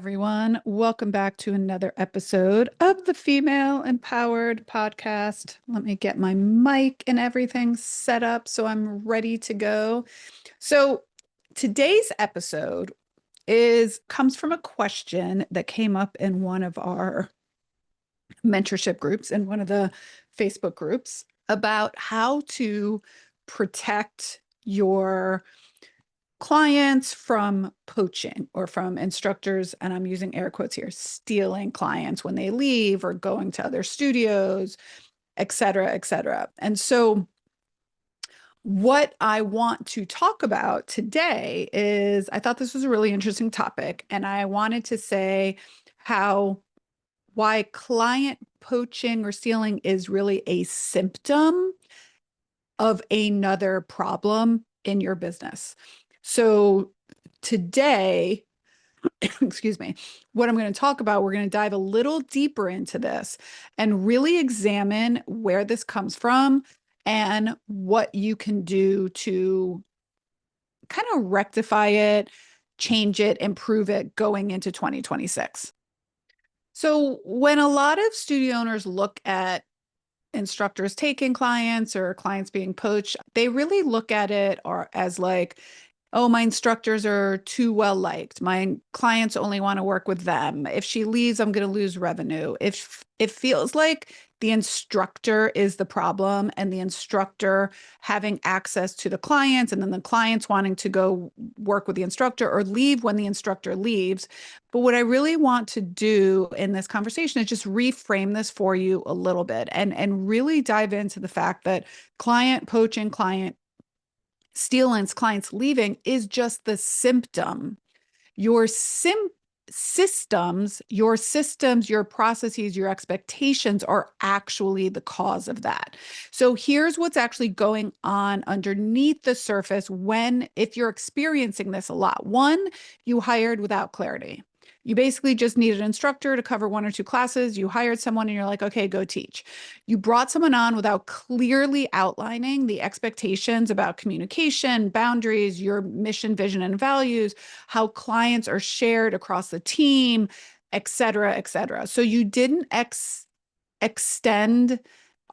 everyone. Welcome back to another episode of the Female Empowered Podcast. Let me get my mic and everything set up so I'm ready to go. So, today's episode comes from a question that came up in one of our mentorship groups in one of the Facebook groups about how to protect your clients from poaching or from instructors, and I'm using air quotes here, stealing clients when they leave or going to other studios, et cetera, et cetera. And so what I want to talk about today is I thought this was a really interesting topic, and I wanted to say why client poaching or stealing is really a symptom of another problem in your business. So today, excuse me, what I'm going to talk about, we're going to dive a little deeper into this and really examine where this comes from and what you can do to kind of rectify it, change it, improve it going into 2026. So when a lot of studio owners look at instructors taking clients or clients being poached, they really look at it as like, oh, my instructors are too well liked. My clients only want to work with them. If she leaves, I'm going to lose revenue. If it feels like the instructor is the problem and the instructor having access to the clients and then the clients wanting to go work with the instructor or leave when the instructor leaves. But what I really want to do in this conversation is just reframe this for you a little bit and really dive into the fact that client poaching, client stealing, clients leaving is just the symptom. Your systems, your processes, your expectations are actually the cause of that. So here's what's actually going on underneath the surface if you're experiencing this a lot. One, you hired without clarity. You basically just needed an instructor to cover one or two classes. You hired someone and you're like, okay, go teach. You brought someone on without clearly outlining the expectations about communication, boundaries, your mission, vision, and values, how clients are shared across the team, et cetera, et cetera. So you didn't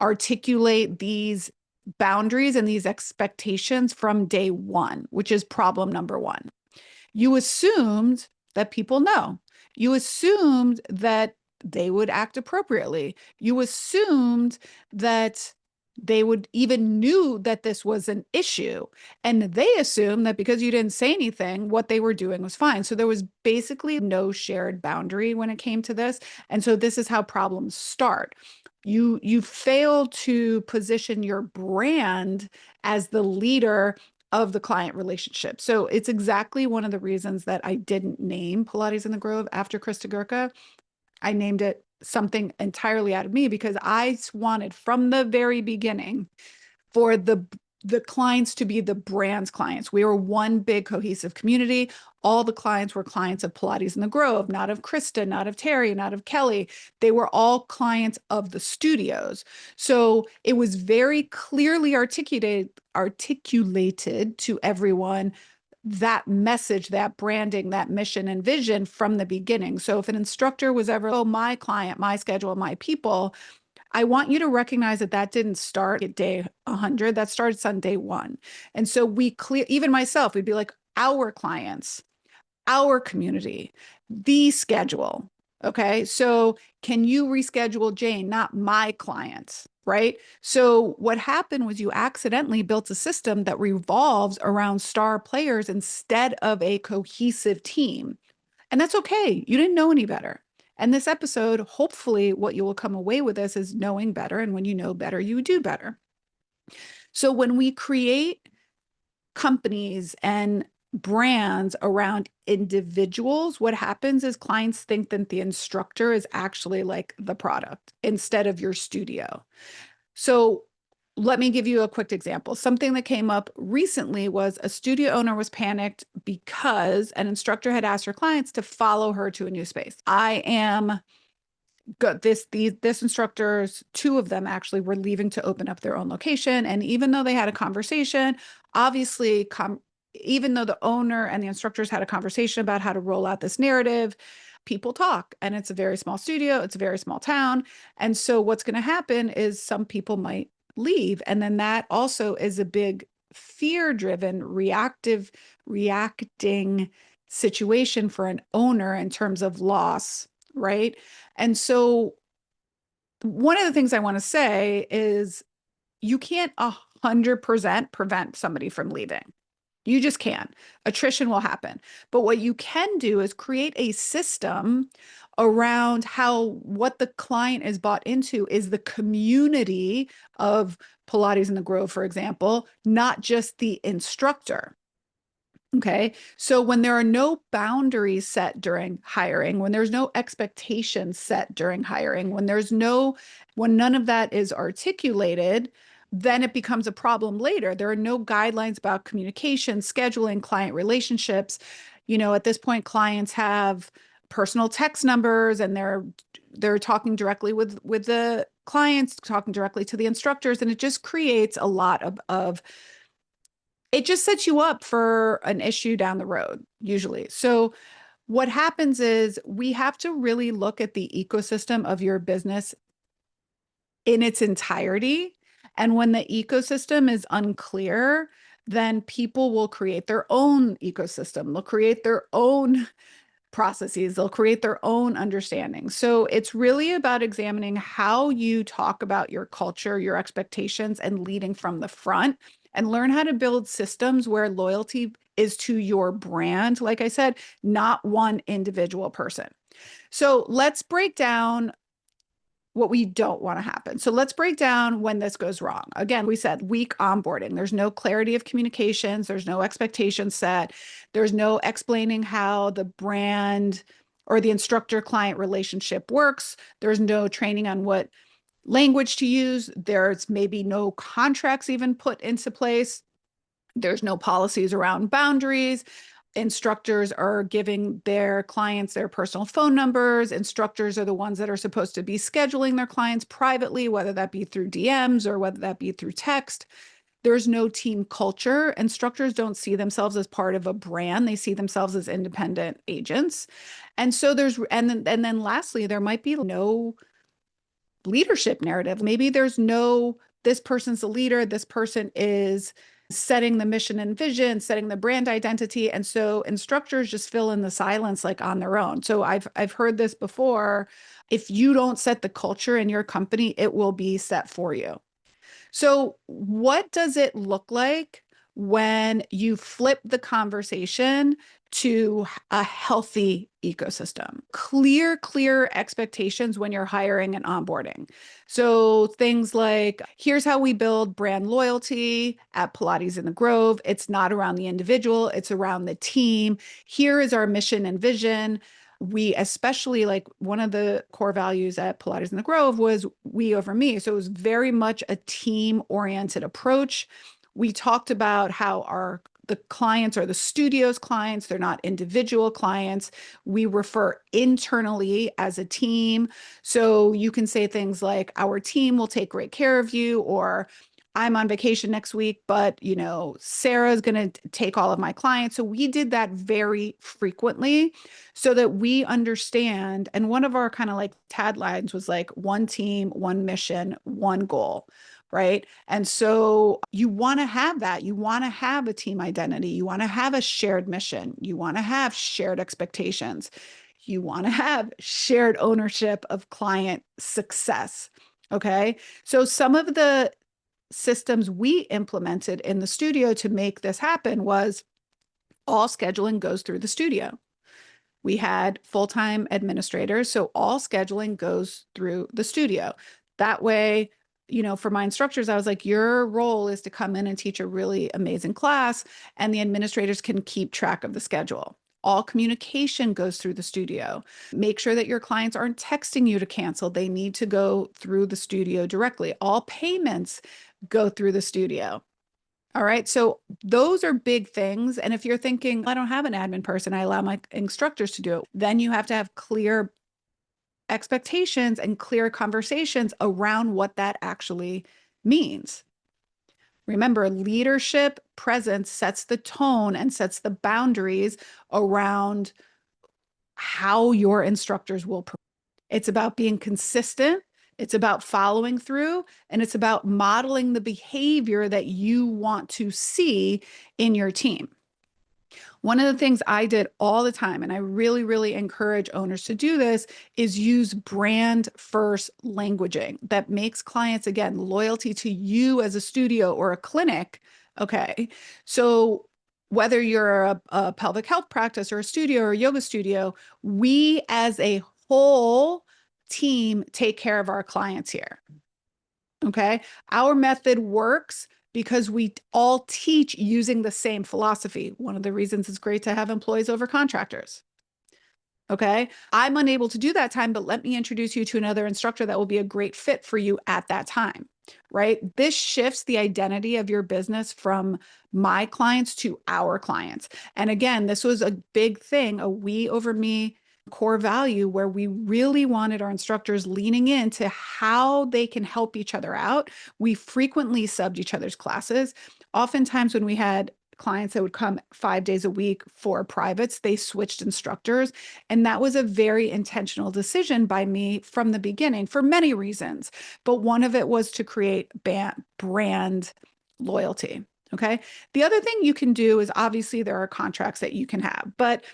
articulate these boundaries and these expectations from day one, which is problem number one. You assumed that people know. You assumed that they would act appropriately. You assumed that they would even knew that this was an issue. And they assumed that because you didn't say anything, what they were doing was fine. So there was basically no shared boundary when it came to this. And so this is how problems start. You fail to position your brand as the leader of the client relationship. So it's exactly one of the reasons that I didn't name Pilates in the Grove after Christa Gurka. I named it something entirely out of me because I wanted from the very beginning for the clients to be the brand's clients. We were one big cohesive community. All the clients were clients of Pilates in the Grove, not of Christa, not of Terry, not of Kelly. They were all clients of the studios. So it was very clearly articulated to everyone that message, that branding, that mission and vision from the beginning. So if an instructor was ever, oh, my client, my schedule, my people, I want you to recognize that that didn't start at day 100. That starts on day one. And so even myself, we'd be like, our clients, our community, the schedule. Okay. So can you reschedule Jane, not my clients? Right. So what happened was you accidentally built a system that revolves around star players instead of a cohesive team. And that's okay. You didn't know any better. And this episode, hopefully, what you will come away with this is knowing better. And when you know better, you do better. So when we create companies and brands around individuals, what happens is clients think that the instructor is actually like the product instead of your studio. So let me give you a quick example. Something that came up recently was a studio owner was panicked because an instructor had asked her clients to follow her to a new space. I am good. This instructors, two of them actually were leaving to open up their own location. And even though they had a conversation, obviously, even though the owner and the instructors had a conversation about how to roll out this narrative, people talk, and it's a very small studio, it's a very small town. And so what's going to happen is some people might leave. And then that also is a big fear-driven, reacting situation for an owner in terms of loss, right? And so one of the things I want to say is you can't 100% prevent somebody from leaving. You just can't. Attrition will happen. But what you can do is create a system around what the client is bought into is the community of Pilates in the Grove, for example, not just the instructor. Okay. So when there are no boundaries set during hiring, when there's no expectations set during hiring, when none of that is articulated, then it becomes a problem later. There are no guidelines about communication, scheduling, client relationships. At this point, clients have personal text numbers, and they're talking directly with the clients, talking directly to the instructors, and it just creates a lot of it just sets you up for an issue down the road, usually. So what happens is we have to really look at the ecosystem of your business in its entirety. And when the ecosystem is unclear, then people will create their own ecosystem. They'll create their own processes. They'll create their own understanding. So it's really about examining how you talk about your culture, your expectations, and leading from the front, and learn how to build systems where loyalty is to your brand, like I said, not one individual person. So let's break down what we don't want to happen. So let's break down when this goes wrong. Again, we said weak onboarding. There's no clarity of communications. There's no expectation set. There's no explaining how the brand or the instructor client relationship works. There's no training on what language to use. There's maybe no contracts even put into place. There's no policies around boundaries. Instructors are giving their clients their personal phone numbers. Instructors are the ones that are supposed to be scheduling their clients privately, whether that be through DMs or whether that be through text. There's no team culture. Instructors don't see themselves as part of a brand. They see themselves as independent agents. And so then lastly, there might be no leadership narrative. Maybe there's no, this person's the leader, this person is setting the mission and vision, setting the brand identity. And so instructors just fill in the silence like on their own. So I've heard this before. If you don't set the culture in your company, it will be set for you. So what does it look like when you flip the conversation to a healthy ecosystem? Clear expectations when you're hiring and onboarding. So things like, here's how we build brand loyalty at Pilates in the Grove. It's not around the individual, it's around the team. Here is our mission and vision. We especially, like, one of the core values at Pilates in the Grove was we over me. So it was very much a team-oriented approach. We talked about how the clients are the studio's clients. They're not individual clients. We refer internally as a team. So you can say things like, our team will take great care of you, or I'm on vacation next week, but Sarah's going to take all of my clients. So we did that very frequently so that we understand. And one of our kind of like taglines was like, one team, one mission, one goal. Right. And so you want to have that. You want to have a team identity. You want to have a shared mission. You want to have shared expectations. You want to have shared ownership of client success. Okay. So some of the systems we implemented in the studio to make this happen was all scheduling goes through the studio. We had full-time administrators, so all scheduling goes through the studio. That way, for my instructors, I was like, your role is to come in and teach a really amazing class, and the administrators can keep track of the schedule. All communication goes through the studio. Make sure that your clients aren't texting you to cancel. They need to go through the studio directly. All payments go through the studio. All right. So those are big things. And if you're thinking, I don't have an admin person, I allow my instructors to do it, then you have to have clear expectations and clear conversations around what that actually means. Remember, leadership presence sets the tone and sets the boundaries around how your instructors will perform. It's about being consistent. It's about following through, and it's about modeling the behavior that you want to see in your team. One of the things I did all the time, and I really, really encourage owners to do this, is use brand first languaging that makes clients, again, loyalty to you as a studio or a clinic. Okay. So whether you're a pelvic health practice or a studio or a yoga studio, we as a whole team take care of our clients here. Okay. Our method works because we all teach using the same philosophy. One of the reasons it's great to have employees over contractors. Okay. I'm unable to do that time, but let me introduce you to another instructor that will be a great fit for you at that time. Right. This shifts the identity of your business from my clients to our clients. And again, this was a big thing, a we over me core value, where we really wanted our instructors leaning into how they can help each other out. We frequently subbed each other's classes. Oftentimes, when we had clients that would come 5 days a week for privates, they switched instructors. And that was a very intentional decision by me from the beginning for many reasons. But one of it was to create brand loyalty. Okay. The other thing you can do is, obviously there are contracts that you can have, but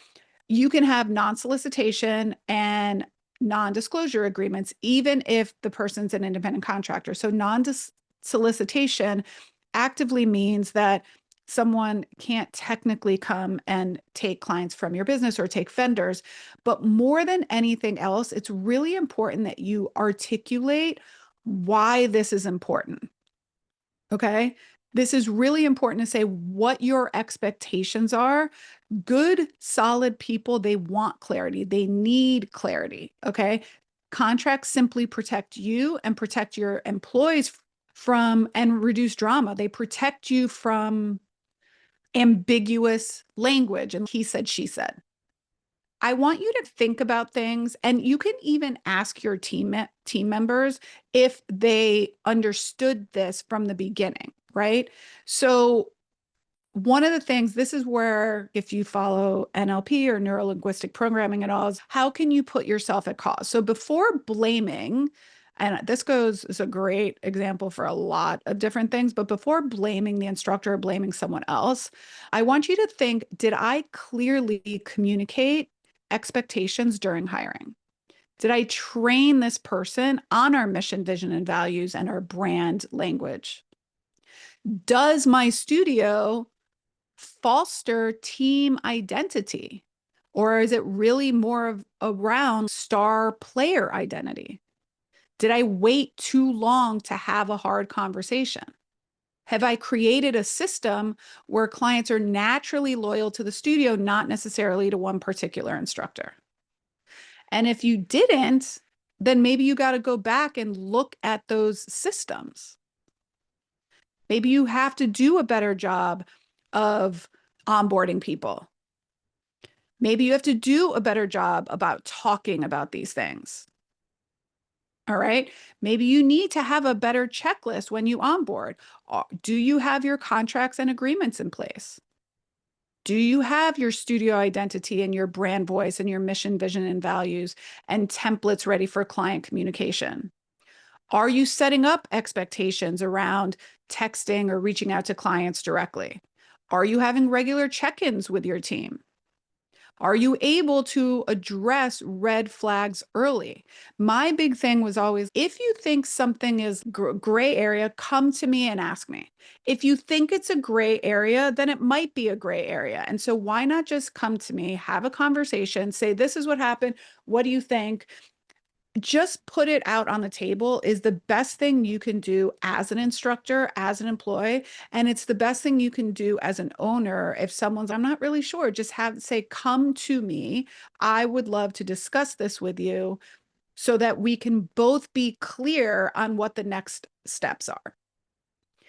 you can have non-solicitation and non-disclosure agreements, even if the person's an independent contractor. So non-solicitation actively means that someone can't technically come and take clients from your business or take vendors. But more than anything else, it's really important that you articulate why this is important. Okay. This is really important to say what your expectations are. Good, solid people, they want clarity. They need clarity. Okay. Contracts simply protect you and protect your employees from and reduce drama. They protect you from ambiguous language and he said, she said. I want you to think about things, and you can even ask your team members if they understood this from the beginning, right? So one of the things, this is where, if you follow NLP or neuro linguistic programming at all, is how can you put yourself at cause? So before blaming, and this is a great example for a lot of different things, but before blaming the instructor or blaming someone else, I want you to think, did I clearly communicate expectations during hiring? Did I train this person on our mission, vision, and values and our brand language? Does my studio foster team identity? Or is it really more of around star player identity? Did I wait too long to have a hard conversation? Have I created a system where clients are naturally loyal to the studio, not necessarily to one particular instructor? And if you didn't, then maybe you got to go back and look at those systems. Maybe you have to do a better job of onboarding people. Maybe you have to do a better job about talking about these things. All right. Maybe you need to have a better checklist when you onboard. Do you have your contracts and agreements in place? Do you have your studio identity and your brand voice and your mission, vision, and values and templates ready for client communication? Are you setting up expectations around texting or reaching out to clients directly? Are you having regular check-ins with your team? Are you able to address red flags early? My big thing was always, if you think something is gray area, come to me and ask me. If you think it's a gray area, then it might be a gray area. And so why not just come to me, have a conversation, say, this is what happened. What do you think? Just put it out on the table is the best thing you can do as an instructor, as an employee. And it's the best thing you can do as an owner. If someone's, I'm not really sure, just say, come to me. I would love to discuss this with you so that we can both be clear on what the next steps are.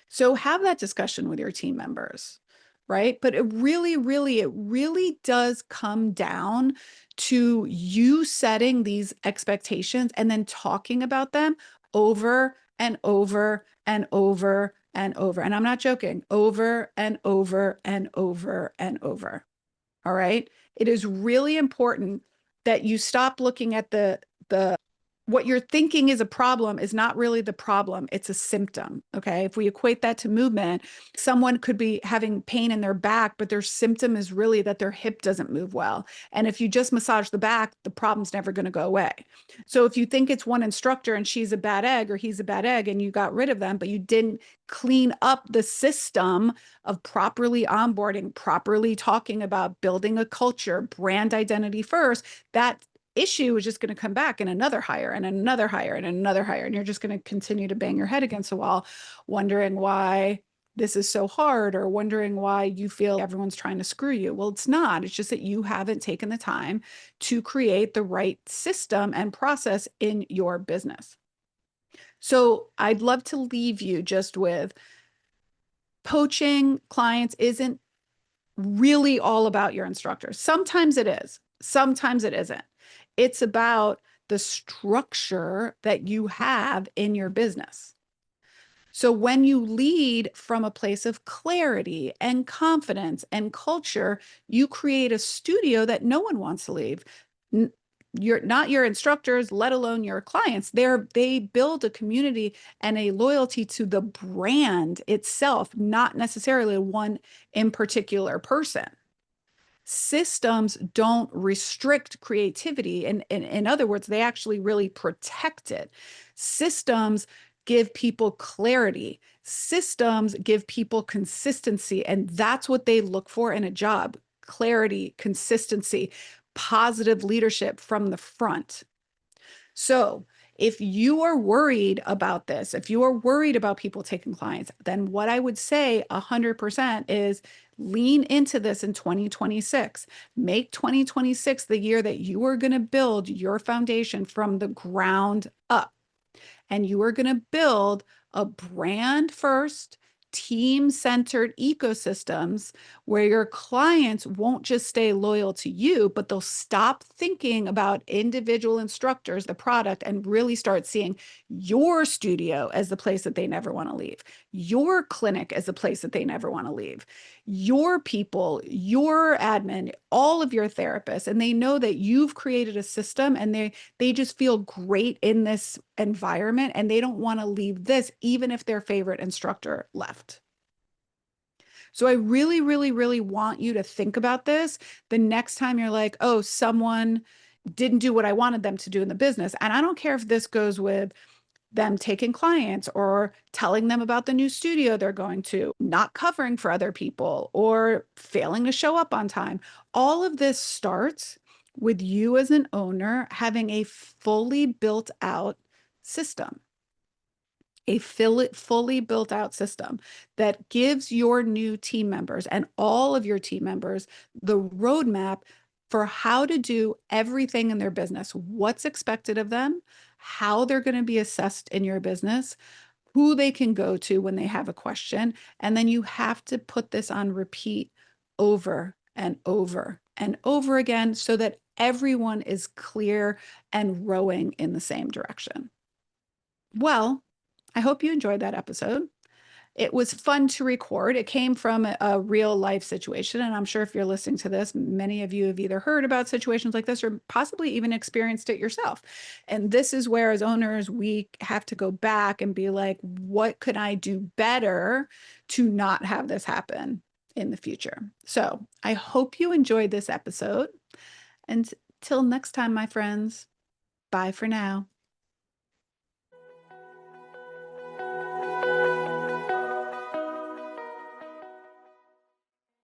So have that discussion with your team members, right? But it really does come down to you setting these expectations and then talking about them over and over and over and over. And I'm not joking, over and over and over and over. All right. It is really important that you stop looking at the what you're thinking is a problem is not really the problem. It's a symptom. Okay. If we equate that to movement, someone could be having pain in their back, but their symptom is really that their hip doesn't move well. And if you just massage the back, the problem's never going to go away. So if you think it's one instructor and she's a bad egg or he's a bad egg and you got rid of them, but you didn't clean up the system of properly onboarding, properly talking about building a culture, brand identity first, that issue is just going to come back in another hire and another hire and another hire. And you're just going to continue to bang your head against the wall, wondering why this is so hard or wondering why you feel everyone's trying to screw you. Well, it's not. It's just that you haven't taken the time to create the right system and process in your business. So I'd love to leave you just with poaching clients isn't really all about your instructor. Sometimes it is, sometimes it isn't. It's about the structure that you have in your business. So when you lead from a place of clarity and confidence and culture, you create a studio that no one wants to leave. You're not your instructors, let alone your clients. They build a community and a loyalty to the brand itself, not necessarily one in particular person. Systems don't restrict creativity. And in other words, they actually really protect it. Systems give people clarity. Systems give people consistency. And that's what they look for in a job: clarity, consistency, positive leadership from the front. So if you are worried about this, if you are worried about people taking clients, then what I would say 100% is lean into this in 2026. Make 2026 the year that you are going to build your foundation from the ground up. And you are going to build a brand first, team-centered ecosystems where your clients won't just stay loyal to you, but they'll stop thinking about individual instructors, the product, and really start seeing your studio as the place that they never want to leave, your clinic as the place that they never want to leave, your people, your admin, all of your therapists. And they know that you've created a system and they just feel great in this environment and they don't want to leave this, even if their favorite instructor left. So I really, really, really want you to think about this the next time you're like, oh, someone didn't do what I wanted them to do in the business. And I don't care if this goes with them taking clients or telling them about the new studio they're going to, not covering for other people, or failing to show up on time. All of this starts with you as an owner having a fully built out system, a fully built out system that gives your new team members and all of your team members the roadmap for how to do everything in their business, what's expected of them, how they're going to be assessed in your business, who they can go to when they have a question. And then you have to put this on repeat over and over and over again so that everyone is clear and rowing in the same direction. Well, I hope you enjoyed that episode. It was fun to record. It came from a real life situation. And I'm sure if you're listening to this, many of you have either heard about situations like this or possibly even experienced it yourself. And this is where, as owners, we have to go back and be like, what could I do better to not have this happen in the future? So I hope you enjoyed this episode. And till next time, my friends, bye for now.